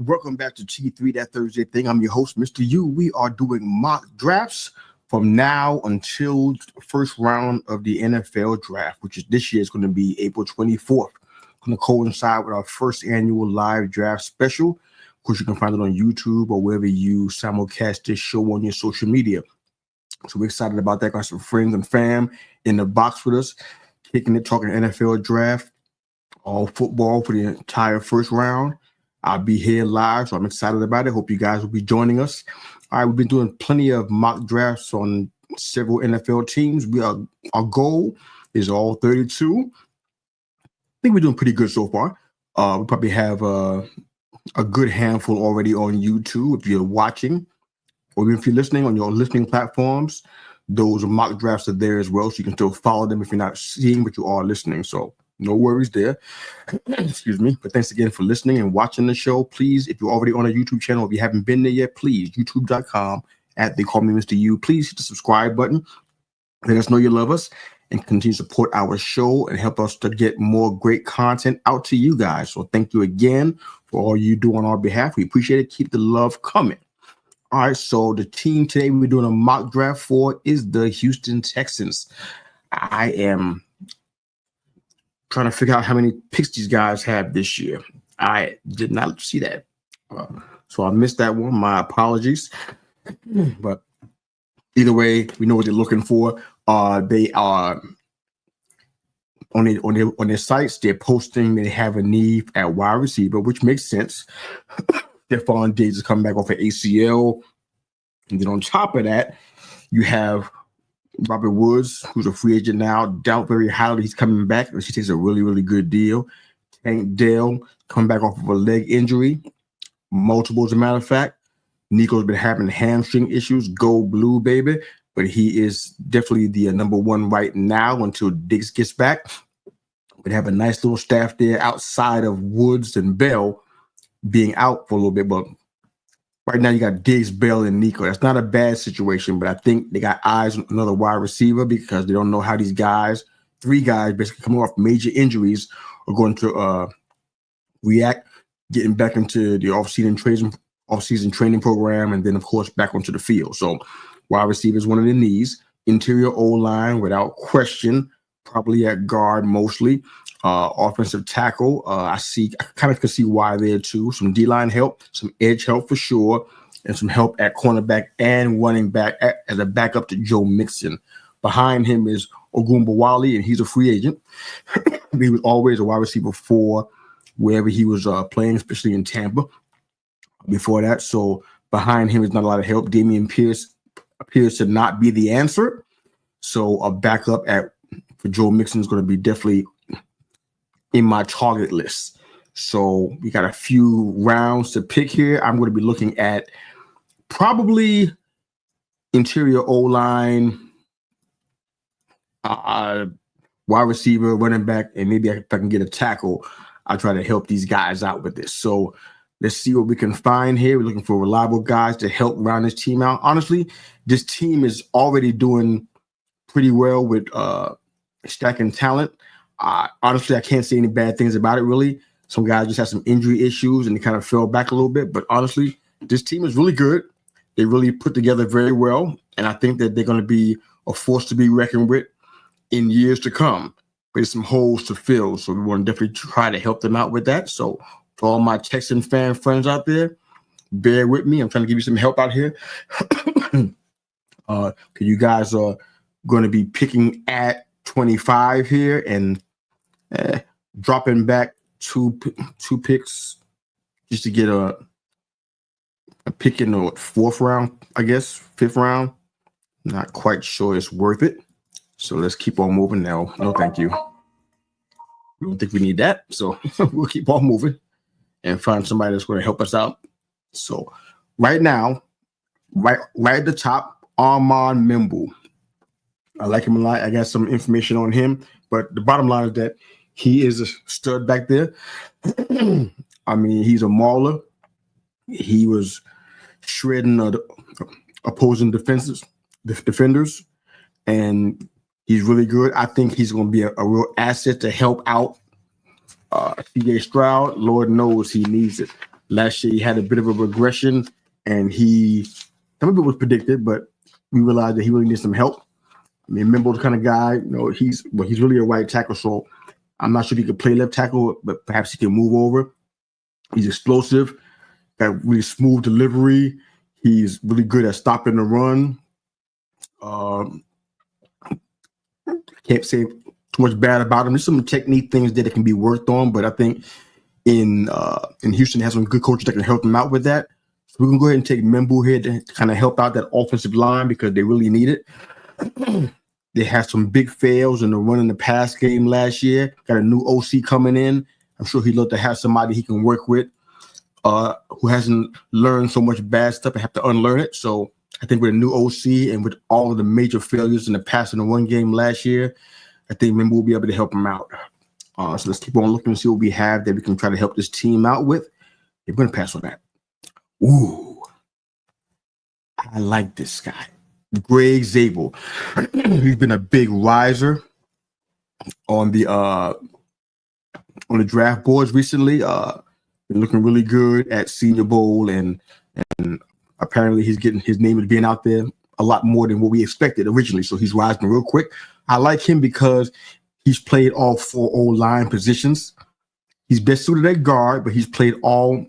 Welcome back to T3 That Thursday Thing. I'm your host, Mr. U. We are doing mock drafts from now until the first round of the NFL draft, which is this year is going to be April 24th. Going to coincide with our first annual live draft special. Of course, you can find it on YouTube or wherever you simulcast this show on your social media. So we're excited about that. Got some friends and fam in the box with us, kicking it, talking NFL draft, all football for the entire first round. I'll be here live, so I'm excited about it. Hope you guys will be joining us. All right, we've been doing plenty of mock drafts on several NFL teams. Our goal is all 32. I think we're doing pretty good so far. We probably have a good handful already on YouTube. If you're watching, or even if you're listening on your listening platforms, those mock drafts are there as well, so you can still follow them if you're not seeing, but you are listening. So no worries there. Excuse me. But thanks again for listening and watching the show. Please, if you're already on a YouTube channel, if you haven't been there yet, please, youtube.com/They Call Me Mr. U. Please hit the subscribe button. Let us know you love us and continue to support our show and help us to get more great content out to you guys. So thank you again for all you do on our behalf. We appreciate it. Keep the love coming. All right, so the team today we're doing a mock draft for is the Houston Texans. I am trying to figure out how many picks these guys have this year. I did not see that. So I missed that one. My apologies. But either way, we know what they're looking for. They are on their sites, they're posting they have a need at wide receiver, which makes sense. Stephon Diggs is coming back off an ACL. And then on top of that, you have Robert Woods, who's a free agent now. Doubt very highly he's coming back. He takes a really, really good deal. Tank Dell coming back off of a leg injury. Multiple, as a matter of fact. Nico's been having hamstring issues. Go blue, baby. But he is definitely the number one right now until Diggs gets back. We have a nice little staff there outside of Woods and Bell being out for a little bit. But right now you got Diggs, Bell, and Nico. That's not a bad situation, but I think they got eyes on another wide receiver because they don't know how these guys, three guys basically coming off major injuries, are going to react, getting back into the off-season training program, and then, of course, back onto the field. So wide receiver is one of their needs. Interior O-line, without question, probably at guard mostly. Offensive tackle, I kind of can see why there too. Some D-line help, some edge help for sure, and some help at cornerback and running back as a backup to Joe Mixon. Behind him is Ogunbowale, and he's a free agent. He was always a wide receiver for wherever he was playing, especially in Tampa before that. So behind him is not a lot of help. Damian Pierce appears to not be the answer. So a backup for Joe Mixon is going to be definitely in my target list. So we got a few rounds to pick here. I'm going to be looking at probably interior O-line, wide receiver, running back, and maybe if I can get a tackle, I'll try to help these guys out with this. So let's see what we can find here. We're looking for reliable guys to help round this team out. Honestly, this team is already doing pretty well with stacking talent. Honestly, I can't say any bad things about it, really. Some guys just had some injury issues and they kind of fell back a little bit. But honestly, this team is really good. They really put together very well. And I think that they're going to be a force to be reckoned with in years to come. There's some holes to fill. So we want to definitely try to help them out with that. So for all my Texan fan friends out there, bear with me. I'm trying to give you some help out here. You guys are going to be picking at 25 here and dropping back two picks just to get a pick in the fourth round, I guess, fifth round. Not quite sure it's worth it. So let's keep on moving now. No, thank you. We don't think we need that. So we'll keep on moving and find somebody that's going to help us out. So right now, right at the top, Armand Memble. I like him a lot. I got some information on him, but the bottom line is that he is a stud back there. I mean, he's a mauler. He was shredding opposing defenders, and he's really good. I think he's going to be a real asset to help out CJ Stroud. Lord knows he needs it. Last year he had a bit of a regression, and some of it was predicted, but we realized that he really needs some help. I mean, Mimbo's the kind of guy, he's really a right tackle, so I'm not sure if he could play left tackle, but perhaps he can move over. He's explosive, got really smooth delivery. He's really good at stopping the run. Can't say too much bad about him. There's some technique things that can be worked on, but I think in Houston has some good coaches that can help him out with that. So we can go ahead and take Mimbo here to kind of help out that offensive line because they really need it. They had some big fails in the run and the pass game last year. Got a new OC coming in. I'm sure he'd love to have somebody he can work with who hasn't learned so much bad stuff and have to unlearn it. So I think with a new OC and with all of the major failures in the pass and the run game last year, I think Mimbo will be able to help him out. So let's keep on looking and see what we have that we can try to help this team out with. We're going to pass on that. Ooh, I like this guy. Greg Zabel. He's been a big riser on the draft boards recently. Been looking really good at Senior Bowl, and apparently he's getting his name is being out there a lot more than what we expected originally. So he's rising real quick. I like him because he's played all 4 O-line positions. He's best suited at guard, but he's played all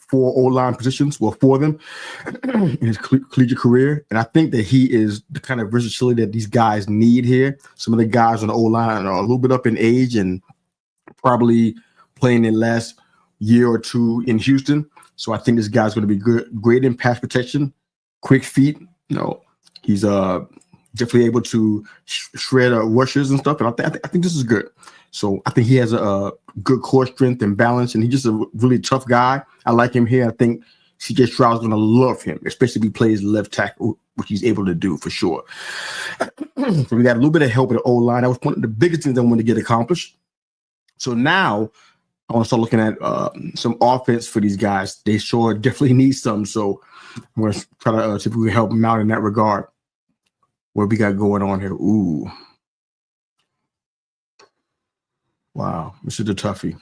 4 O-line positions, well, 4 of them in his collegiate career. And I think that he is the kind of versatility that these guys need here. Some of the guys on the O-line are a little bit up in age and probably playing their last year or two in Houston. So I think this guy's going to be great in pass protection, quick feet. He's definitely able to shred rushes and stuff. And I think this is good. So I think he has a good core strength and balance, and he's just a really tough guy. I like him here. I think CJ Stroud's going to love him, especially if he plays left tackle, which he's able to do for sure. So we got a little bit of help with the O-line. That was one of the biggest things I wanted to get accomplished. So now I want to start looking at some offense for these guys. They sure definitely need some. So I'm going to try to see if we can help them out in that regard. What we got going on here? Ooh. Wow, this is the toughie.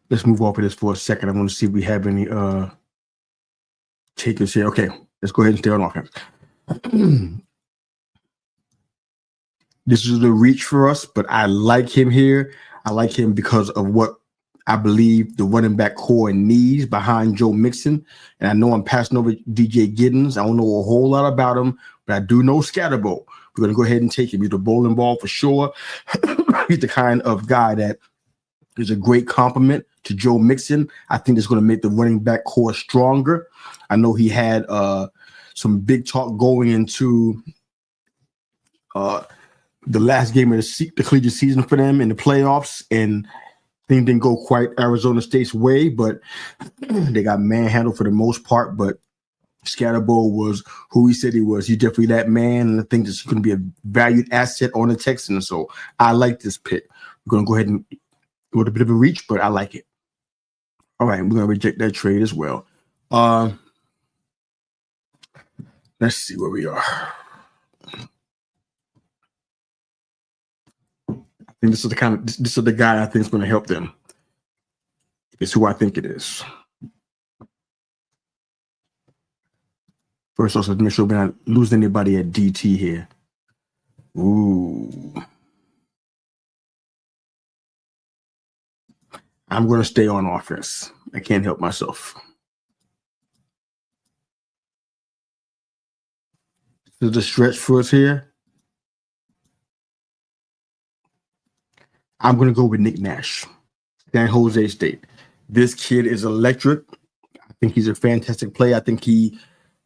Let's move off of this for a second. I want to see if we have any takers here. Okay, let's go ahead and stay on offense. This is the reach for us, but I like him here. I like him because of what I believe the running back core needs behind Joe Mixon. And I know I'm passing over DJ Giddens. I don't know a whole lot about him, but I do know Scatterbo. We're going to go ahead and take him. He's a bowling ball for sure. He's the kind of guy that is a great compliment to Joe Mixon. I think it's going to make the running back core stronger. I know he had some big talk going into the last game of the collegiate season for them in the playoffs, and things didn't go quite Arizona State's way, but they got manhandled for the most part. But Scatterbo was who he said he was. He's definitely that man, and I think this is going to be a valued asset on the Texans. So I like this pick. We're going to go ahead and go with a bit of a reach, but I like it. All right, we're going to reject that trade as well. Let's see where we are. I think this is the guy I think is going to help them. It's who I think it is. First, also, make sure we're not losing anybody at DT here. Ooh. I'm going to stay on offense. I can't help myself. This is a stretch for us here. I'm going to go with Nick Nash, San Jose State. This kid is electric. I think he's a fantastic player. I think he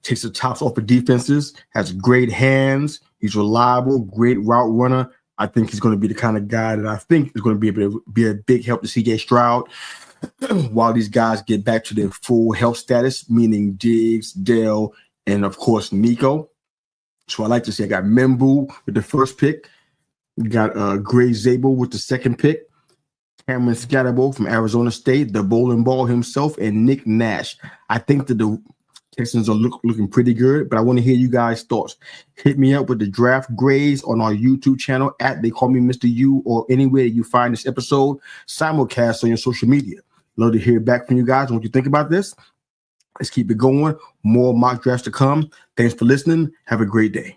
takes the tops off of defenses, has great hands. He's reliable, great route runner. I think he's going to be the kind of guy that I think is going to be able to be a big help to CJ Stroud while these guys get back to their full health status, meaning Diggs, Dell, and, of course, Nico. So I like to say I got Mimbo with the first pick. We got Greg Zabel with the second pick, Cameron Scatterbo from Arizona State, the bowling ball himself, and Nick Nash. I think that the Texans are looking pretty good, but I want to hear you guys' thoughts. Hit me up with the draft grades on our YouTube channel at They Call Me Mr. U, or anywhere you find this episode simulcast on your social media. Love to hear back from you guys on what you think about this. Let's keep it going. More mock drafts to come. Thanks for listening. Have a great day.